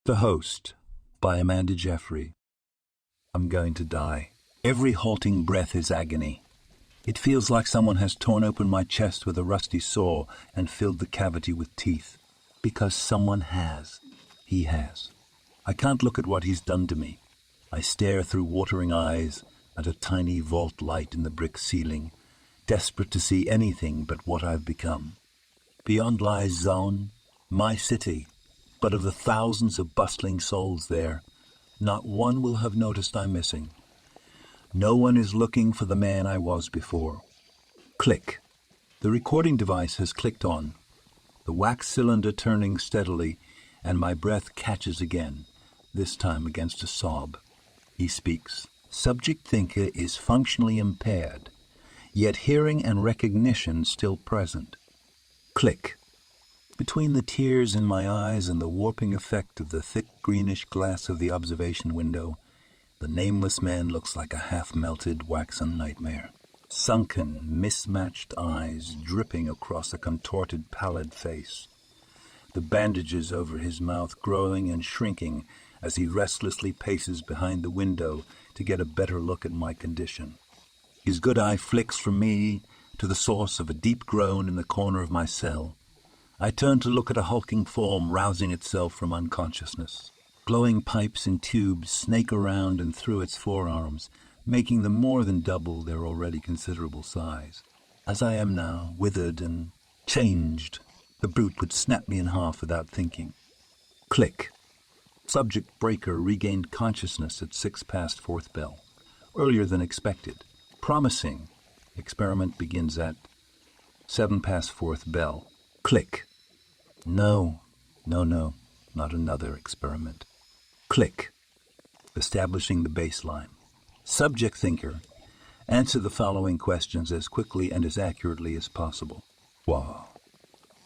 The Host by Amanda Jeffrey. I'm going to die. Every halting breath is agony. It feels like someone has torn open my chest with a rusty saw and filled the cavity with teeth. Because someone has. He has. I can't look at what he's done to me. I stare through watering eyes at a tiny vault light in the brick ceiling, desperate to see anything but what I've become. Beyond lies Zaun, my city. But of the thousands of bustling souls there, not one will have noticed I'm missing. No one is looking for the man I was before. Click. The recording device has clicked on, the wax cylinder turning steadily, and my breath catches again, this time against a sob. He speaks. Subject thinker is functionally impaired, yet hearing and recognition still present. Click. Between the tears in my eyes and the warping effect of the thick greenish glass of the observation window, the nameless man looks like a half-melted waxen nightmare. Sunken, mismatched eyes dripping across a contorted, pallid face. The bandages over his mouth growing and shrinking as he restlessly paces behind the window to get a better look at my condition. His good eye flicks from me to the source of a deep groan in the corner of my cell. I turn to look at a hulking form rousing itself from unconsciousness. Glowing pipes and tubes snake around and through its forearms, making them more than double their already considerable size. As I am now, withered and changed, the brute would snap me in half without thinking. Click. Subject breaker regained consciousness at 4:06 bell, earlier than expected. Promising. Experiment begins at 4:07 bell. Click. No, not another experiment. Click. Establishing the baseline. Subject thinker, answer the following questions as quickly and as accurately as possible. Wow.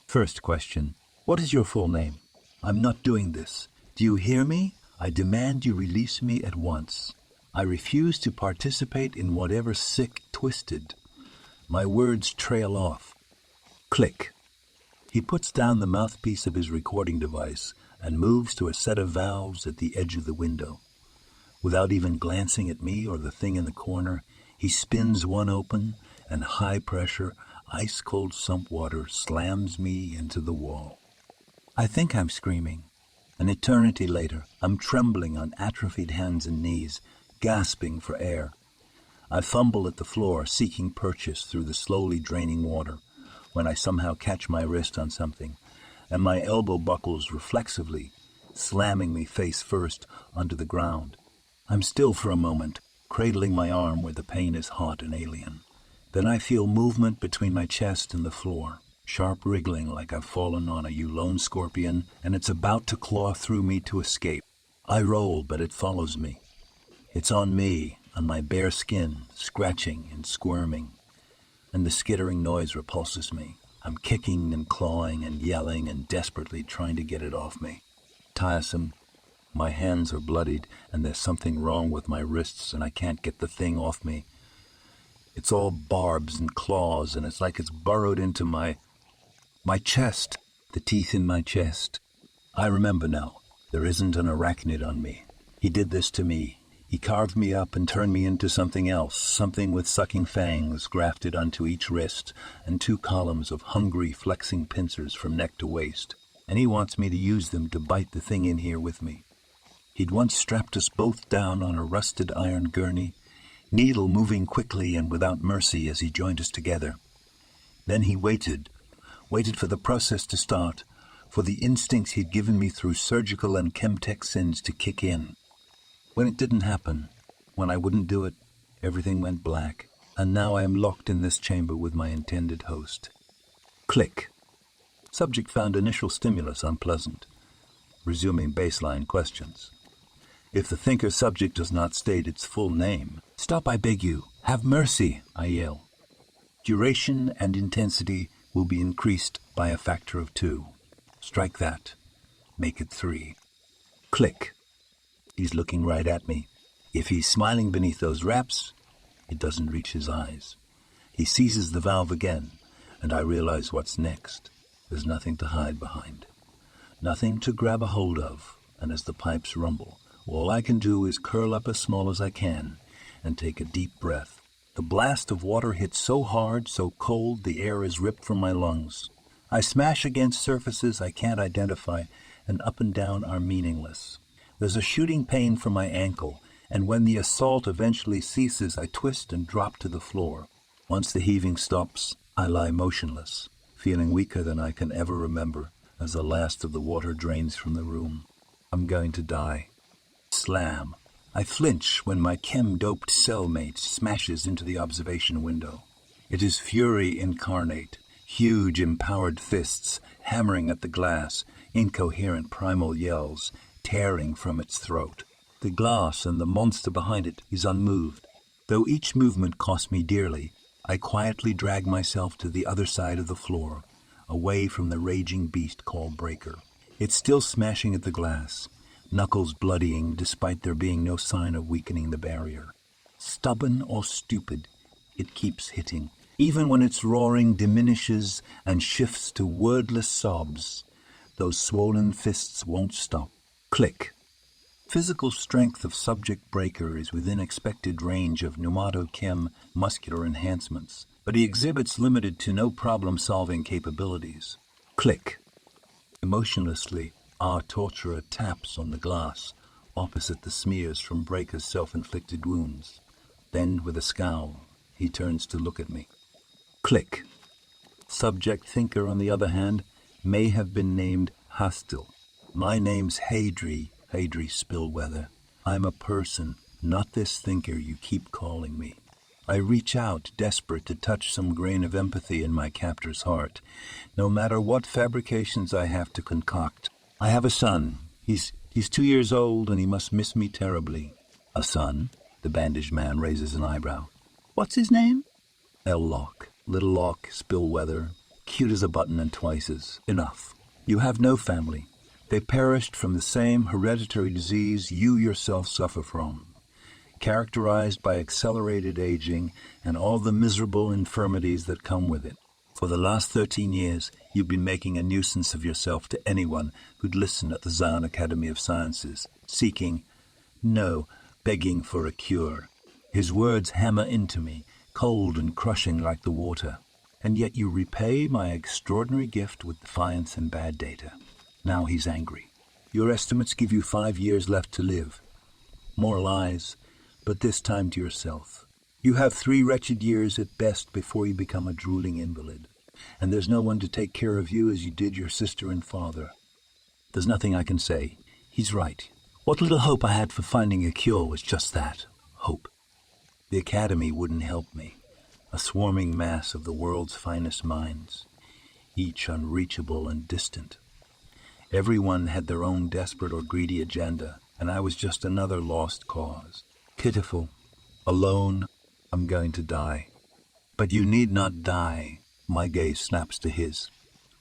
First question, what is your full name? I'm not doing this. Do you hear me? I demand you release me at once. I refuse to participate in whatever sick, twisted. My words trail off. Click. He puts down the mouthpiece of his recording device and moves to a set of valves at the edge of the window. Without even glancing at me or the thing in the corner, he spins one open and high-pressure, ice-cold sump water slams me into the wall. I think I'm screaming. An eternity later, I'm trembling on atrophied hands and knees, gasping for air. I fumble at the floor, seeking purchase through the slowly draining water, when I somehow catch my wrist on something, and my elbow buckles reflexively, slamming me face first onto the ground. I'm still for a moment, cradling my arm where the pain is hot and alien. Then I feel movement between my chest and the floor, sharp wriggling like I've fallen on a Yulon scorpion, and it's about to claw through me to escape. I roll, but it follows me. It's on me, on my bare skin, scratching and squirming, and the skittering noise repulses me. I'm kicking and clawing and yelling and desperately trying to get it off me. Tiresome. My hands are bloodied, and there's something wrong with my wrists, and I can't get the thing off me. It's all barbs and claws, and it's like it's burrowed into my chest, the teeth in my chest. I remember now. There isn't an arachnid on me. He did this to me. He carved me up and turned me into something else, something with sucking fangs grafted onto each wrist and 2 columns of hungry, flexing pincers from neck to waist. And he wants me to use them to bite the thing in here with me. He'd once strapped us both down on a rusted iron gurney, needle moving quickly and without mercy as he joined us together. Then he waited for the process to start, for the instincts he'd given me through surgical and chemtech sins to kick in. When it didn't happen, when I wouldn't do it, everything went black, and now I am locked in this chamber with my intended host. Click. Subject found initial stimulus unpleasant. Resuming baseline questions. If the thinker subject does not state its full name, stop, I beg you. Have mercy, I yell. Duration and intensity will be increased by a factor of 2. Strike that. Make it 3. Click. He's looking right at me. If he's smiling beneath those wraps, it doesn't reach his eyes. He seizes the valve again, and I realize what's next. There's nothing to hide behind. Nothing to grab a hold of. and as the pipes rumble, all I can do is curl up as small as I can and take a deep breath. The blast of water hits so hard, so cold, the air is ripped from my lungs. I smash against surfaces I can't identify, and up and down are meaningless. There's a shooting pain from my ankle, and when the assault eventually ceases, I twist and drop to the floor. Once the heaving stops, I lie motionless, feeling weaker than I can ever remember as the last of the water drains from the room. I'm going to die. Slam. I flinch when my chem-doped cellmate smashes into the observation window. It is fury incarnate, huge empowered fists hammering at the glass, incoherent primal yells tearing from its throat. The glass and the monster behind it is unmoved. Though each movement cost me dearly, I quietly drag myself to the other side of the floor, away from the raging beast called Breaker. It's still smashing at the glass, knuckles bloodying despite there being no sign of weakening the barrier. Stubborn or stupid, it keeps hitting. Even when its roaring diminishes and shifts to wordless sobs, those swollen fists won't stop. Click. Physical strength of subject Breaker is within expected range of pneumatochem muscular enhancements, but he exhibits limited to no problem-solving capabilities. Click. Emotionlessly, our torturer taps on the glass, opposite the smears from Breaker's self-inflicted wounds. Then, with a scowl, he turns to look at me. Click. Subject thinker, on the other hand, may have been named Hostile. My name's Hadri Spillweather. I'm a person, not this thinker you keep calling me. I reach out, desperate to touch some grain of empathy in my captor's heart, no matter what fabrications I have to concoct. I have a son. He's 2 years old, and he must miss me terribly. A son? The bandaged man raises an eyebrow. What's his name? L-Lock. Little Lock Spillweather. Cute as a button and twice as enough. You have no family. They perished from the same hereditary disease you yourself suffer from, characterized by accelerated aging and all the miserable infirmities that come with it. For the last 13 years, you've been making a nuisance of yourself to anyone who'd listen at the Zaun Academy of Sciences, begging for a cure. His words hammer into me, cold and crushing like the water. And yet you repay my extraordinary gift with defiance and bad data. Now he's angry. Your estimates give you 5 years left to live. More lies, but this time to yourself. You have 3 wretched years at best before you become a drooling invalid. And there's no one to take care of you as you did your sister and father. There's nothing I can say. He's right. What little hope I had for finding a cure was just that, hope. The Academy wouldn't help me. A swarming mass of the world's finest minds, each unreachable and distant. Everyone had their own desperate or greedy agenda, and I was just another lost cause. Pitiful, alone, I'm going to die. But you need not die. My gaze snaps to his.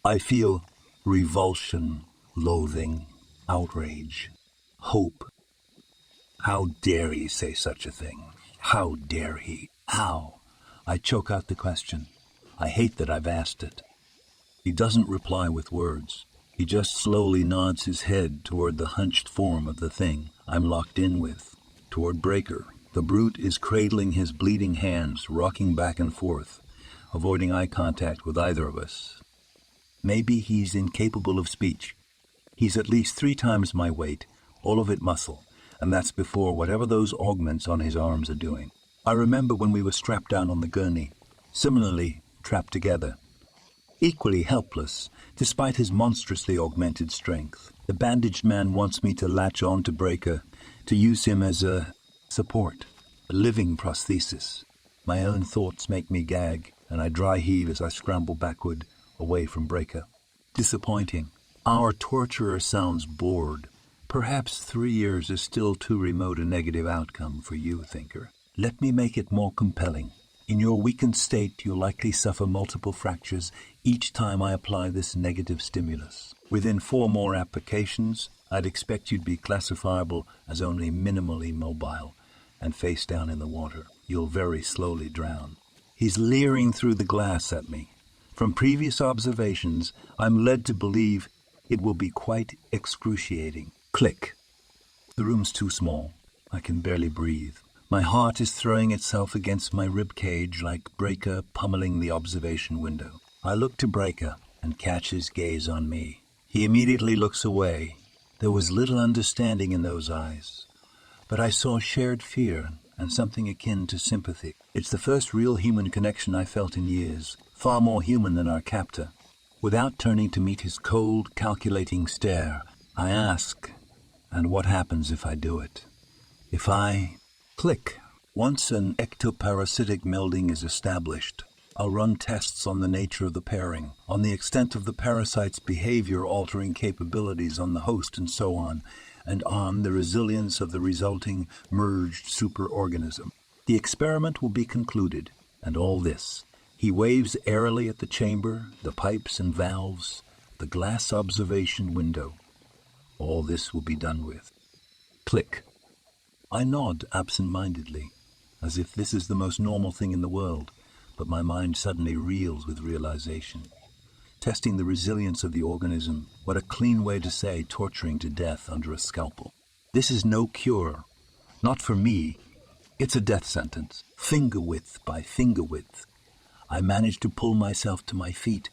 I feel revulsion, loathing, outrage, hope. How dare he say such a thing? How dare he? How? I choke out the question. I hate that I've asked it. He doesn't reply with words. He just slowly nods his head toward the hunched form of the thing I'm locked in with, toward Breaker. The brute is cradling his bleeding hands, rocking back and forth, avoiding eye contact with either of us. Maybe he's incapable of speech. He's at least 3 times my weight, all of it muscle, and that's before whatever those augments on his arms are doing. I remember when we were strapped down on the gurney, similarly trapped together. Equally helpless, despite his monstrously augmented strength. The bandaged man wants me to latch on to Breaker, to use him as a support, a living prosthesis. My own thoughts make me gag, and I dry heave as I scramble backward, away from Breaker. Disappointing. Our torturer sounds bored. Perhaps 3 years is still too remote a negative outcome for you, thinker. Let me make it more compelling. In your weakened state, you'll likely suffer multiple fractures each time I apply this negative stimulus. Within 4 more applications, I'd expect you'd be classifiable as only minimally mobile and face down in the water. You'll very slowly drown. He's leering through the glass at me. From previous observations, I'm led to believe it will be quite excruciating. Click. The room's too small. I can barely breathe. My heart is throwing itself against my rib cage like Breaker pummeling the observation window. I look to Breaker and catch his gaze on me. He immediately looks away. There was little understanding in those eyes, but I saw shared fear and something akin to sympathy. It's the first real human connection I felt in years, far more human than our captor. Without turning to meet his cold, calculating stare, I ask, and what happens if I do it? If I click? Once an ectoparasitic melding is established, I'll run tests on the nature of the pairing, on the extent of the parasite's behavior-altering capabilities on the host and so on the resilience of the resulting merged superorganism. The experiment will be concluded, and all this. He waves airily at the chamber, the pipes and valves, the glass observation window. All this will be done with. Click. I nod absent-mindedly, as if this is the most normal thing in the world, but my mind suddenly reels with realization. Testing the resilience of the organism, what a clean way to say torturing to death under a scalpel. This is no cure. Not for me. It's a death sentence. Finger width by finger width. I manage to pull myself to my feet,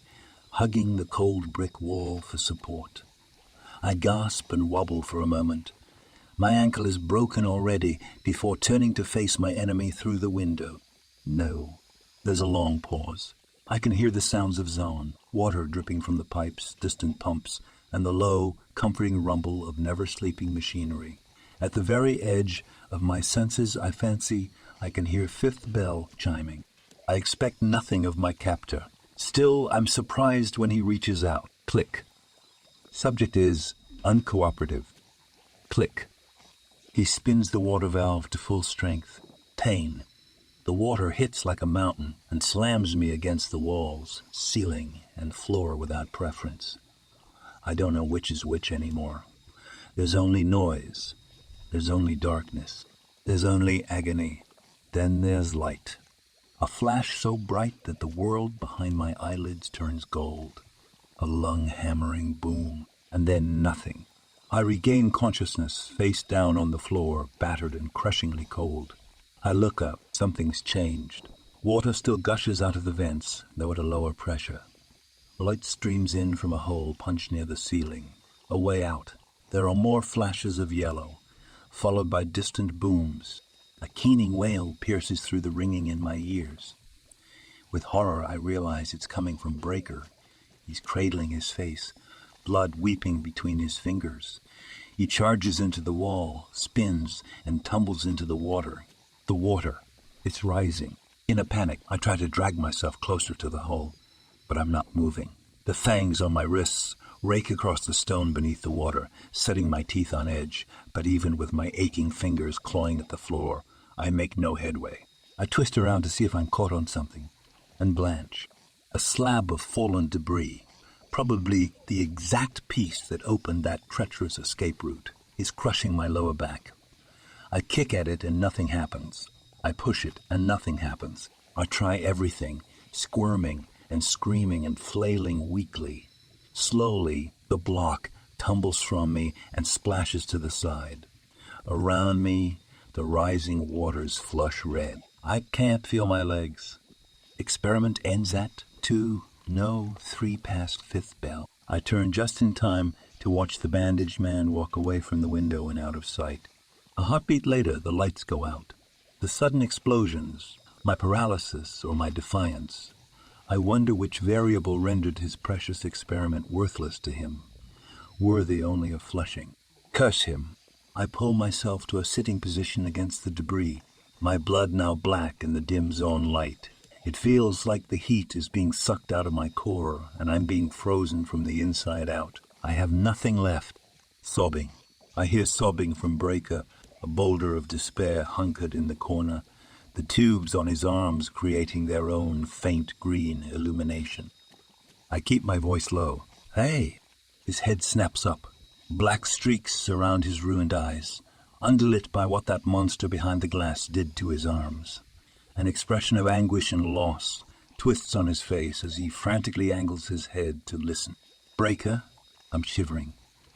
hugging the cold brick wall for support. I gasp and wobble for a moment. My ankle is broken already before turning to face my enemy through the window. No. There's a long pause. I can hear the sounds of Zaun, water dripping from the pipes, distant pumps, and the low, comforting rumble of never-sleeping machinery. At the very edge of my senses, I fancy I can hear fifth bell chiming. I expect nothing of my captor. Still, I'm surprised when he reaches out. Click. Subject is uncooperative. Click. He spins the water valve to full strength. Pain. The water hits like a mountain and slams me against the walls, ceiling, and floor without preference. I don't know which is which anymore. There's only noise. There's only darkness. There's only agony. Then there's light. A flash so bright that the world behind my eyelids turns gold. A lung-hammering boom. And then nothing. I regain consciousness, face down on the floor, battered and crushingly cold. I look up. Something's changed. Water still gushes out of the vents, though at a lower pressure. Light streams in from a hole punched near the ceiling. A way out. There are more flashes of yellow, followed by distant booms. A keening wail pierces through the ringing in my ears. With horror, I realize it's coming from Breaker. He's cradling his face, blood weeping between his fingers. He charges into the wall, spins, and tumbles into the water. The water. It's rising. In a panic, I try to drag myself closer to the hole, but I'm not moving. The fangs on my wrists rake across the stone beneath the water, setting my teeth on edge, but even with my aching fingers clawing at the floor, I make no headway. I twist around to see if I'm caught on something, and blanch. A slab of fallen debris, probably the exact piece that opened that treacherous escape route, is crushing my lower back. I kick at it and nothing happens. I push it, and nothing happens. I try everything, squirming and screaming and flailing weakly. Slowly, the block tumbles from me and splashes to the side. Around me, the rising waters flush red. I can't feel my legs. Experiment ends at 2, no, 3 past fifth bell. I turn just in time to watch the bandaged man walk away from the window and out of sight. A heartbeat later, the lights go out. The sudden explosions, my paralysis or my defiance. I wonder which variable rendered his precious experiment worthless to him, worthy only of flushing. Curse him. I pull myself to a sitting position against the debris, my blood now black in the dim Zaun light. It feels like the heat is being sucked out of my core and I'm being frozen from the inside out. I have nothing left. Sobbing. I hear sobbing from Breaker, a boulder of despair hunkered in the corner, the tubes on his arms creating their own faint green illumination. I keep my voice low. Hey! His head snaps up. Black streaks surround his ruined eyes, underlit by what that monster behind the glass did to his arms. An expression of anguish and loss twists on his face as he frantically angles his head to listen. Breaker? I'm shivering.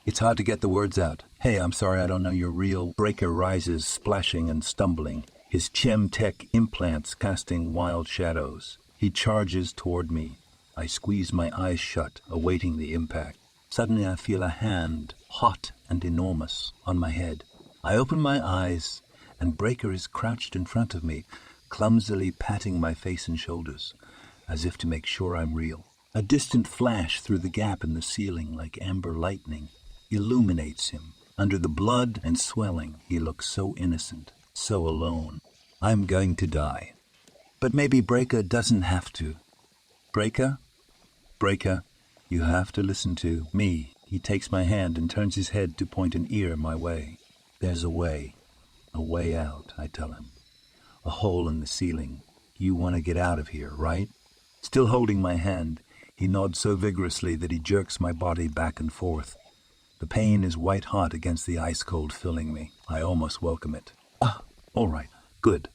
It's hard to get the words out. Hey, I'm sorry, I don't know you're real. Breaker rises, splashing and stumbling, his tech implants casting wild shadows. He charges toward me. I squeeze my eyes shut, awaiting the impact. Suddenly I feel a hand, hot and enormous, on my head. I open my eyes, and Breaker is crouched in front of me, clumsily patting my face and shoulders, as if to make sure I'm real. A distant flash through the gap in the ceiling, like amber lightning, illuminates him. Under the blood and swelling, he looks so innocent, so alone. I'm going to die. But maybe Breaker doesn't have to. Breaker? Breaker, you have to listen to me. He takes my hand and turns his head to point an ear my way. There's a way out, I tell him. A hole in the ceiling. You want to get out of here, right? Still holding my hand, he nods so vigorously that he jerks my body back and forth. The pain is white-hot against the ice-cold filling me. I almost welcome it. All right, good.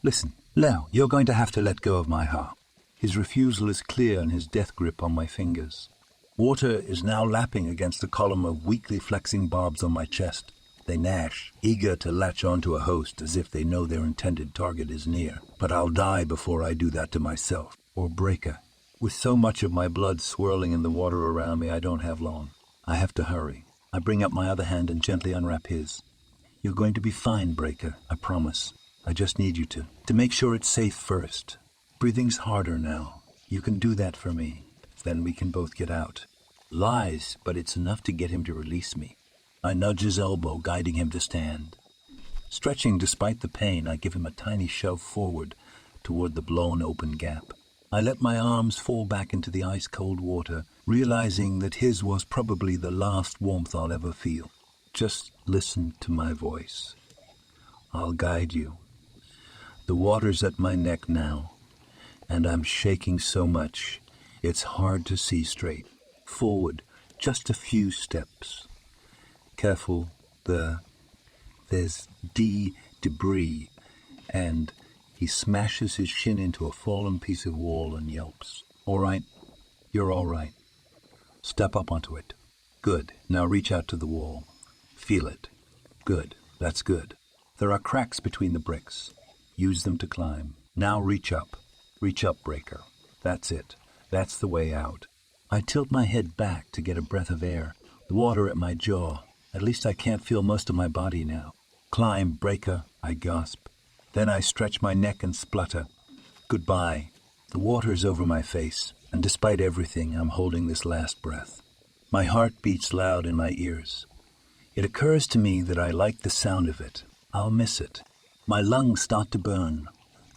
Listen, now, you're going to have to let go of my heart. His refusal is clear in his death grip on my fingers. Water is now lapping against a column of weakly flexing barbs on my chest. They gnash, eager to latch onto a host as if they know their intended target is near. But I'll die before I do that to myself, or Breaker. With so much of my blood swirling in the water around me, I don't have long. I have to hurry. I bring up my other hand and gently unwrap his. You're going to be fine, Breaker, I promise. I just need you to make sure it's safe first. Breathing's harder now. You can do that for me. Then we can both get out. Lies, but it's enough to get him to release me. I nudge his elbow, guiding him to stand. Stretching despite the pain, I give him a tiny shove forward toward the blown open gap. I let my arms fall back into the ice-cold water, realizing that his was probably the last warmth I'll ever feel. Just listen to my voice. I'll guide you. The water's at my neck now, and I'm shaking so much, it's hard to see straight. Forward, just a few steps. Careful, there's debris, and he smashes his shin into a fallen piece of wall and yelps. All right, you're all right. Step up onto it. Good, now reach out to the wall. Feel it. Good, that's good. There are cracks between the bricks. Use them to climb. Now reach up. Reach up, Breaker. That's it. That's the way out. I tilt my head back to get a breath of air. The water at my jaw. At least I can't feel most of my body now. Climb, Breaker, I gasp. Then I stretch my neck and splutter. Goodbye. The water's over my face, and despite everything, I'm holding this last breath. My heart beats loud in my ears. It occurs to me that I like the sound of it. I'll miss it. My lungs start to burn.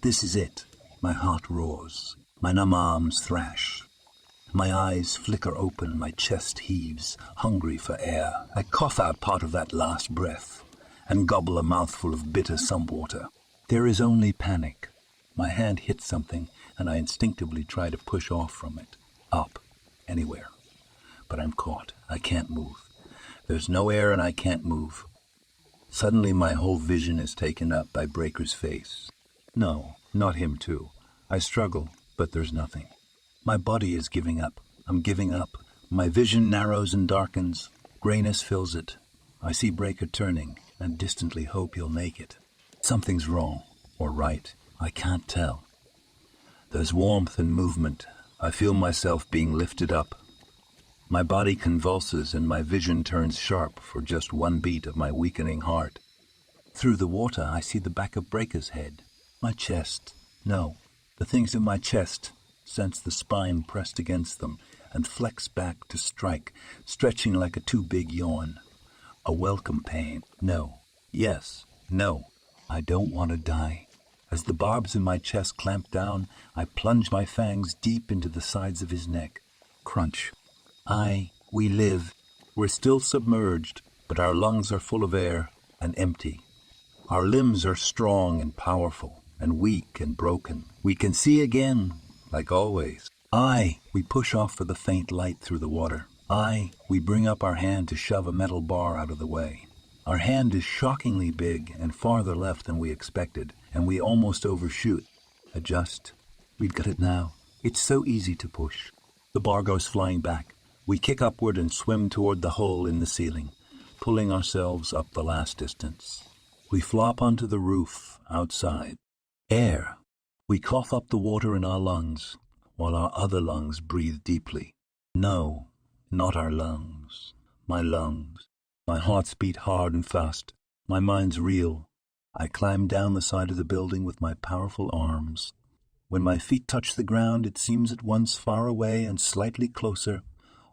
This is it. My heart roars. My numb arms thrash. My eyes flicker open, my chest heaves, hungry for air. I cough out part of that last breath and gobble a mouthful of bitter sump water. There is only panic. My hand hits something, and I instinctively try to push off from it. Up. Anywhere. But I'm caught. I can't move. There's no air and I can't move. Suddenly my whole vision is taken up by Breaker's face. No, not him too. I struggle, but there's nothing. My body is giving up. I'm giving up. My vision narrows and darkens. Grayness fills it. I see Breaker turning and distantly hope he'll make it. Something's wrong, or right. I can't tell. There's warmth and movement. I feel myself being lifted up. My body convulses and my vision turns sharp for just one beat of my weakening heart. Through the water, I see the back of Breaker's head. My chest. No, the things in my chest sense the spine pressed against them and flex back to strike, stretching like a too big yawn. A welcome pain. No. Yes. No. I don't want to die. As the barbs in my chest clamp down, I plunge my fangs deep into the sides of his neck. Crunch. We live. We're still submerged, but our lungs are full of air and empty. Our limbs are strong and powerful, and weak and broken. We can see again, like always. We push off for the faint light through the water. We bring up our hand to shove a metal bar out of the way. Our hand is shockingly big and farther left than we expected, and we almost overshoot. Adjust. We've got it now. It's so easy to push. The bar goes flying back. We kick upward and swim toward the hole in the ceiling. pulling ourselves up the last distance. We flop onto the roof outside. Air. We cough up the water in our lungs, while our other lungs breathe deeply. No, not our lungs. My lungs. My hearts beat hard and fast. My mind's reel. I climb down the side of the building with my powerful arms. When my feet touch the ground, it seems at once far away and slightly closer,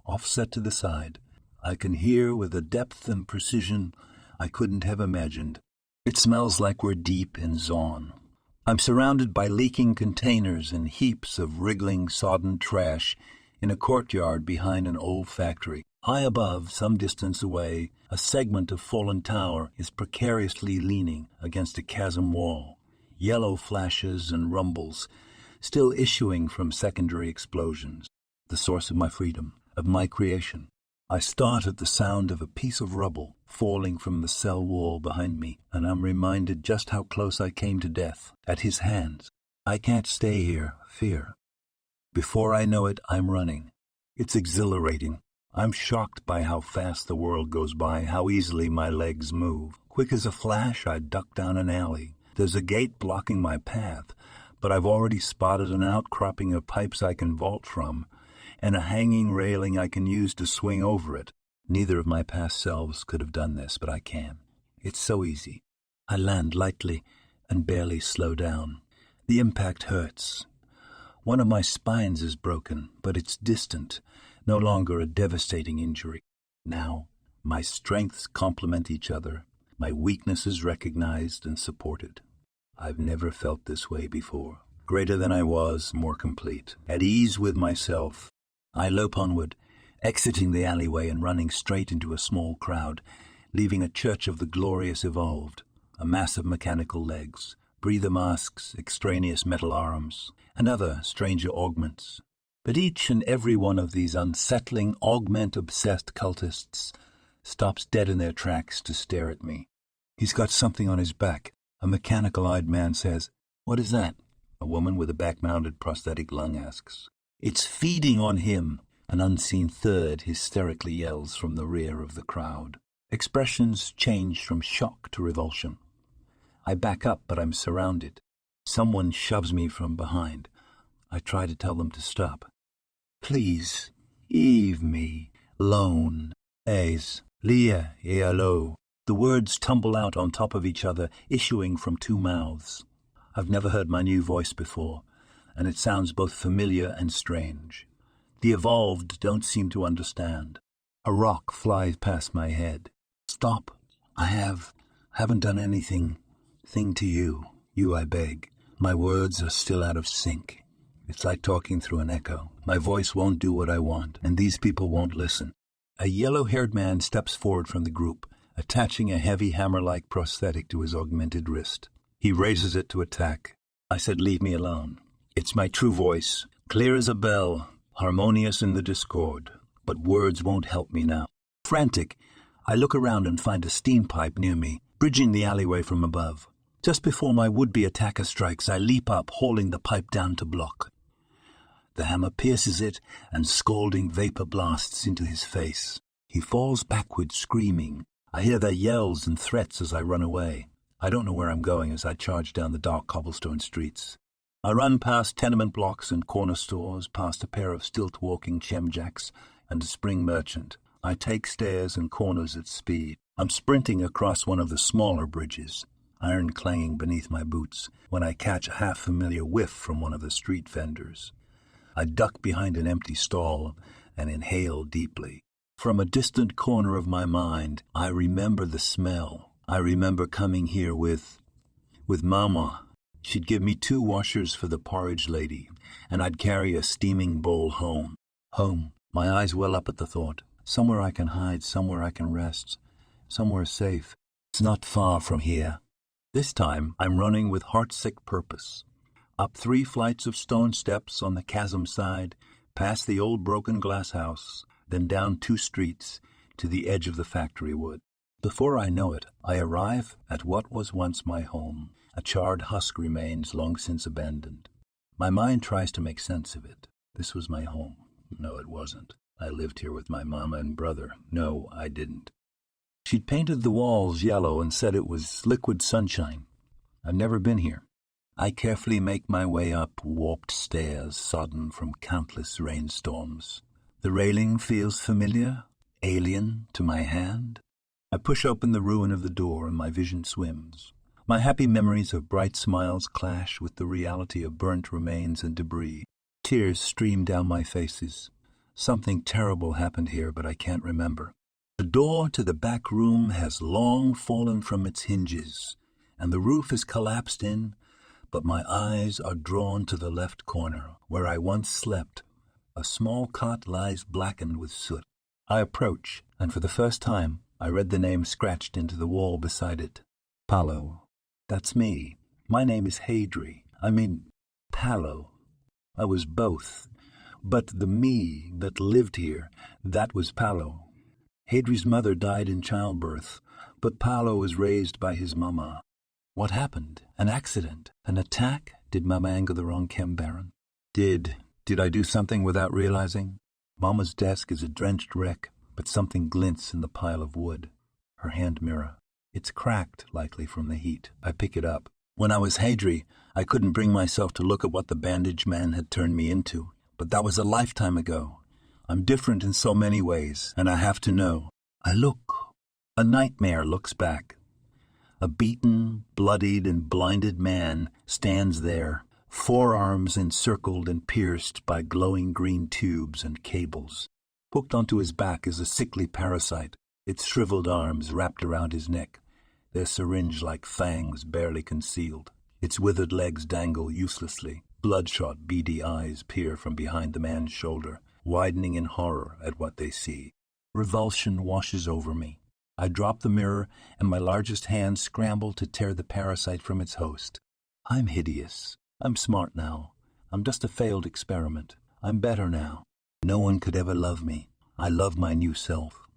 offset to the side. I can hear with a depth and precision I couldn't have imagined. It smells like we're deep in Zaun. I'm surrounded by leaking containers and heaps of wriggling, sodden trash in a courtyard behind an old factory. High above, some distance away, a segment of fallen tower is precariously leaning against a chasm wall. Yellow flashes and rumbles, still issuing from secondary explosions. The source of my freedom, of my creation. I start at the sound of a piece of rubble falling from the cell wall behind me, and I'm reminded just how close I came to death, at his hands. I can't stay here, fear. Before I know it, I'm running. It's exhilarating. I'm shocked by how fast the world goes by, how easily my legs move. Quick as a flash, I duck down an alley. There's a gate blocking my path, but I've already spotted an outcropping of pipes I can vault from, and a hanging railing I can use to swing over it. Neither of my past selves could have done this, but I can. It's so easy. I land lightly and barely slow down. The impact hurts. One of my spines is broken, but it's distant, no longer a devastating injury. Now, my strengths complement each other, my weaknesses recognized and supported. I've never felt this way before. Greater than I was, more complete. At ease with myself. I lope onward, exiting the alleyway and running straight into a small crowd, leaving a church of the glorious evolved, a mass of mechanical legs, breather masks, extraneous metal arms, and other stranger augments. But each and every one of these unsettling, augment-obsessed cultists stops dead in their tracks to stare at me. He's got something on his back. A mechanical-eyed man says, "What is that?" A woman with a back-mounted prosthetic lung asks. "It's feeding on him," an unseen third hysterically yells from the rear of the crowd. Expressions change from shock to revulsion. I back up, but I'm surrounded. Someone shoves me from behind. I try to tell them to stop. "Please, leave me alone. Es, lia e allo." The words tumble out on top of each other, issuing from two mouths. I've never heard my new voice before, and it sounds both familiar and strange. The evolved don't seem to understand. A rock flies past my head. "Stop. I haven't done anything to you. You, I beg." My words are still out of sync. It's like talking through an echo. My voice won't do what I want, and these people won't listen. A yellow-haired man steps forward from the group, attaching a heavy hammer-like prosthetic to his augmented wrist. He raises it to attack. I said, "Leave me alone." It's my true voice, clear as a bell, harmonious in the discord, but words won't help me now. Frantic, I look around and find a steam pipe near me, bridging the alleyway from above. Just before my would-be attacker strikes, I leap up, hauling the pipe down to block. The hammer pierces it, and scalding vapor blasts into his face. He falls backward, screaming. I hear their yells and threats as I run away. I don't know where I'm going as I charge down the dark cobblestone streets. I run past tenement blocks and corner stores, past a pair of stilt-walking chemjacks and a spring merchant. I take stairs and corners at speed. I'm sprinting across one of the smaller bridges, iron clanging beneath my boots, when I catch a half-familiar whiff from one of the street vendors. I duck behind an empty stall and inhale deeply. From a distant corner of my mind, I remember the smell. I remember coming here with Mama. She'd give me 2 washers for the porridge lady, and I'd carry a steaming bowl home. Home. My eyes well up at the thought. Somewhere I can hide, somewhere I can rest, somewhere safe. It's not far from here. This time, I'm running with heartsick purpose. Up 3 flights of stone steps on the chasm side, past the old broken glass house, then down 2 streets to the edge of the factory wood. Before I know it, I arrive at what was once my home. A charred husk remains long since abandoned. My mind tries to make sense of it. This was my home. No, it wasn't. I lived here with my mama and brother. No, I didn't. She'd painted the walls yellow and said it was liquid sunshine. I've never been here. I carefully make my way up warped stairs sodden from countless rainstorms. The railing feels familiar, alien to my hand. I push open the ruin of the door and my vision swims. My happy memories of bright smiles clash with the reality of burnt remains and debris. Tears stream down my faces. Something terrible happened here, but I can't remember. The door to the back room has long fallen from its hinges, and the roof is collapsed in, but my eyes are drawn to the left corner, where I once slept. A small cot lies blackened with soot. I approach, and for the first time, I read the name scratched into the wall beside it. Palo. That's me. My name is Palo. I was both. But the me that lived here, that was Palo. Hadri's mother died in childbirth, but Palo was raised by his mama. What happened? An accident? An attack? Did Mama anger the wrong Chem Baron? Did I do something without realizing? Mama's desk is a drenched wreck, but something glints in the pile of wood. Her hand mirror. It's cracked, likely from the heat. I pick it up. When I was Hadri, I couldn't bring myself to look at what the bandage man had turned me into. But that was a lifetime ago. I'm different in so many ways, and I have to know. I look. A nightmare looks back. A beaten, bloodied, and blinded man stands there, forearms encircled and pierced by glowing green tubes and cables. Hooked onto his back is a sickly parasite, its shriveled arms wrapped around his neck, their syringe-like fangs barely concealed. Its withered legs dangle uselessly. Bloodshot, beady eyes peer from behind the man's shoulder, widening in horror at what they see. Revulsion washes over me. I drop the mirror, and my largest hands scramble to tear the parasite from its host. I'm hideous. I'm smart now. I'm just a failed experiment. I'm better now. No one could ever love me. I love my new self.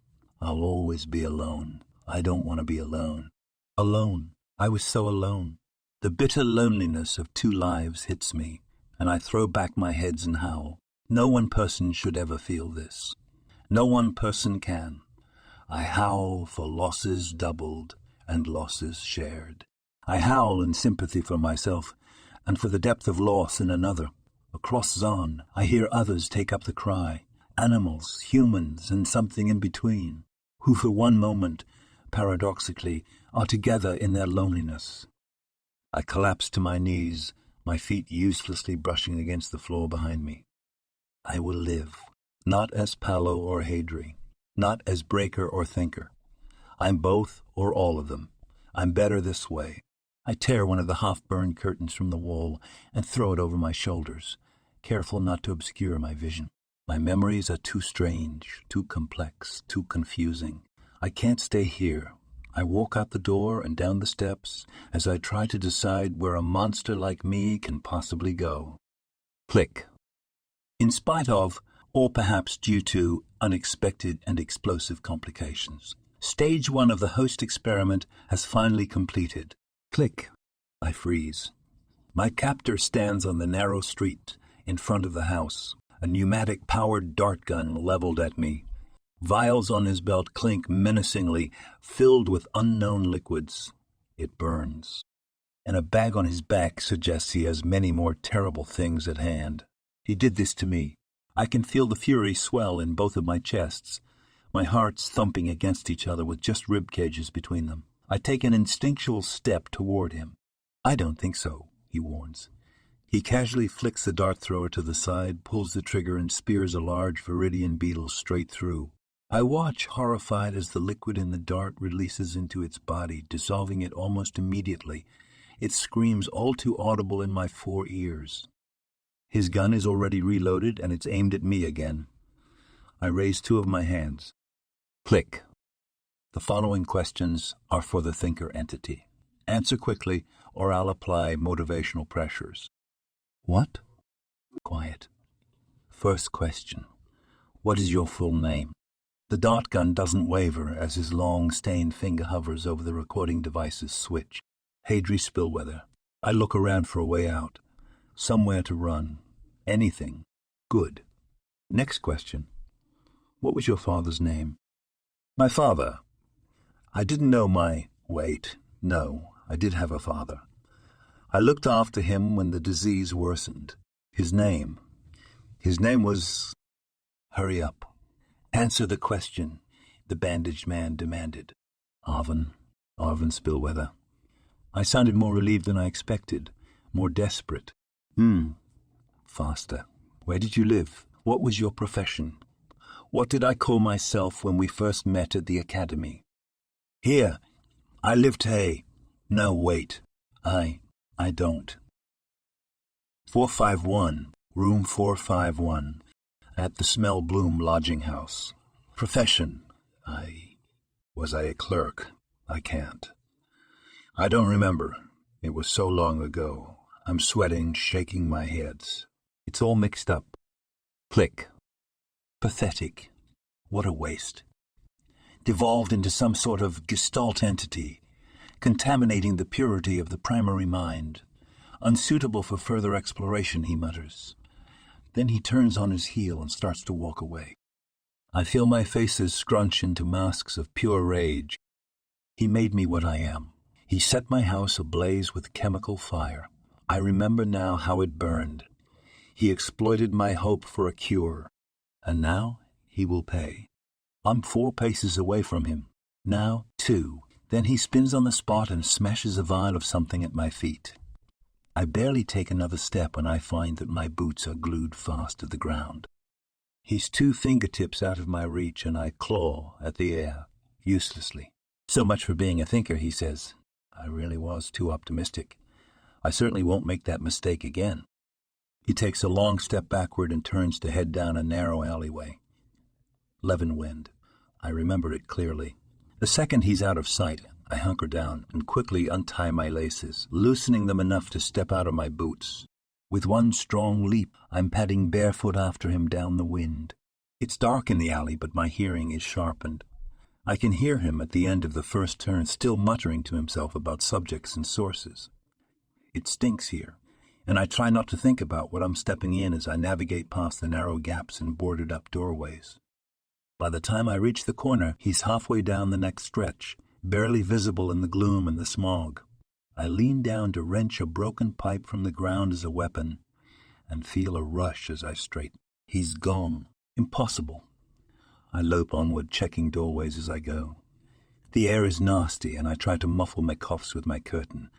I'll always be alone. I don't want to be alone. Alone. I was so alone. The bitter loneliness of two lives hits me, and I throw back my heads and howl. No one person should ever feel this. No one person can. I howl for losses doubled and losses shared. I howl in sympathy for myself and for the depth of loss in another. Across Zaun, I hear others take up the cry, animals, humans, and something in between, who for one moment, paradoxically, are together in their loneliness. I collapse to my knees, my feet uselessly brushing against the floor behind me. I will live, not as Palo or Hadri, not as breaker or thinker. I'm both or all of them. I'm better this way. I tear one of the half-burned curtains from the wall and throw it over my shoulders, careful not to obscure my vision. My memories are too strange, too complex, too confusing. I can't stay here. I walk out the door and down the steps as I try to decide where a monster like me can possibly go. Click. In spite of, or perhaps due to, unexpected and explosive complications, Stage 1 of the host experiment has finally completed. Click. I freeze. My captor stands on the narrow street in front of the house, a pneumatic-powered dart gun leveled at me. Vials on his belt clink menacingly, filled with unknown liquids. It burns. And a bag on his back suggests he has many more terrible things at hand. He did this to me. I can feel the fury swell in both of my chests, my hearts thumping against each other with just rib cages between them. I take an instinctual step toward him. I don't think so, he warns. He casually flicks the dart thrower to the side, pulls the trigger, and spears a large viridian beetle straight through. I watch, horrified, as the liquid in the dart releases into its body, dissolving it almost immediately. It screams all too audible in my 4 ears. His gun is already reloaded, and it's aimed at me again. I raise 2 of my hands. Click. The following questions are for the thinker entity. Answer quickly, or I'll apply motivational pressures. What? Quiet. First question. What is your full name? The dart gun doesn't waver as his long, stained finger hovers over the recording device's switch. Hadri Spillweather. I look around for a way out. Somewhere to run. Anything. Good. Next question. What was your father's name? My father. I didn't know my... Wait, no, I did have a father. I looked after him when the disease worsened. His name was... Hurry up. Answer the question, the bandaged man demanded. Arvin Spillweather. I sounded more relieved than I expected, more desperate. Faster. Where did you live? What was your profession? What did I call myself when we first met at the academy? Here. I live Tay. No, wait. I don't. 451, room 451, at the Smell Bloom lodging house. Profession. Was I a clerk? I can't. I don't remember. It was so long ago. I'm sweating, shaking my head. It's all mixed up. Click. Pathetic. What a waste. Devolved into some sort of gestalt entity, contaminating the purity of the primary mind. Unsuitable for further exploration, he mutters. Then he turns on his heel and starts to walk away. I feel my faces scrunch into masks of pure rage. He made me what I am. He set my house ablaze with chemical fire. I remember now how it burned. He exploited my hope for a cure. And now he will pay. I'm 4 paces away from him. Now 2. Then he spins on the spot and smashes a vial of something at my feet. I barely take another step when I find that my boots are glued fast to the ground. He's 2 fingertips out of my reach, and I claw at the air, uselessly. So much for being a thinker, he says. I really was too optimistic. I certainly won't make that mistake again. He takes a long step backward and turns to head down a narrow alleyway. Leavenwind. I remember it clearly. The second he's out of sight, I hunker down and quickly untie my laces, loosening them enough to step out of my boots. With one strong leap, I'm padding barefoot after him down the wind. It's dark in the alley, but my hearing is sharpened. I can hear him at the end of the first turn still muttering to himself about subjects and sources. It stinks here, and I try not to think about what I'm stepping in as I navigate past the narrow gaps and boarded-up doorways. By the time I reach the corner, he's halfway down the next stretch, barely visible in the gloom and the smog. I lean down to wrench a broken pipe from the ground as a weapon and feel a rush as I straighten. He's gone. Impossible. I lope onward, checking doorways as I go. The air is nasty, and I try to muffle my coughs with my curtain,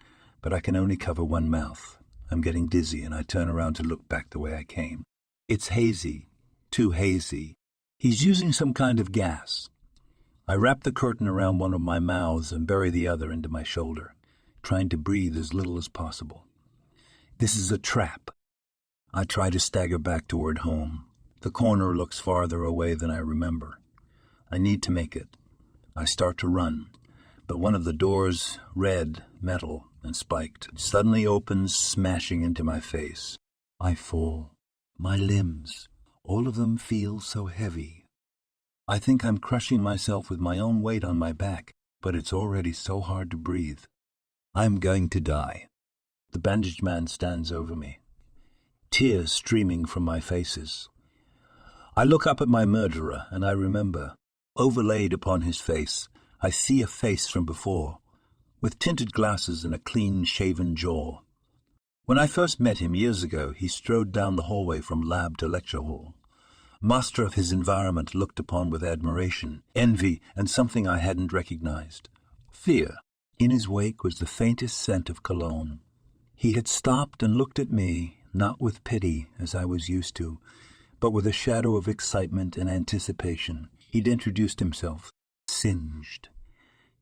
but I can only cover one mouth. I'm getting dizzy, and I turn around to look back the way I came. It's hazy. Too hazy. He's using some kind of gas. I wrap the curtain around one of my mouths and bury the other into my shoulder, trying to breathe as little as possible. This is a trap. I try to stagger back toward home. The corner looks farther away than I remember. I need to make it. I start to run, but one of the doors, red, metal, and spiked, suddenly opens, smashing into my face. I fall. My limbs, all of them feel so heavy. I think I'm crushing myself with my own weight on my back, but it's already so hard to breathe. I'm going to die. The bandaged man stands over me, tears streaming from my faces. I look up at my murderer, and I remember, overlaid upon his face, I see a face from before, with tinted glasses and a clean-shaven jaw. When I first met him years ago, he strode down the hallway from lab to lecture hall. Master of his environment, looked upon with admiration, envy, and something I hadn't recognized. Fear. In his wake was the faintest scent of cologne. He had stopped and looked at me, not with pity, as I was used to, but with a shadow of excitement and anticipation. He'd introduced himself. Singed.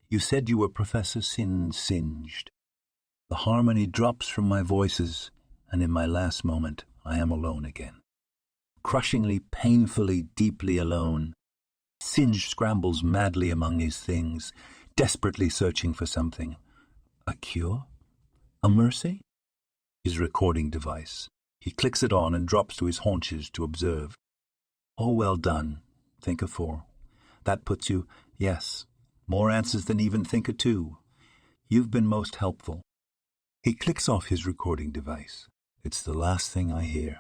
You said you were Professor Singed. The harmony drops from my voices, and in my last moment, I am alone again. Crushingly, painfully, deeply alone. Singed scrambles madly among his things, desperately searching for something. A cure? A mercy? His recording device. He clicks it on and drops to his haunches to observe. All well done, Thinker 4. That puts you, yes, more answers than even Thinker 2. You've been most helpful. He clicks off his recording device. It's the last thing I hear.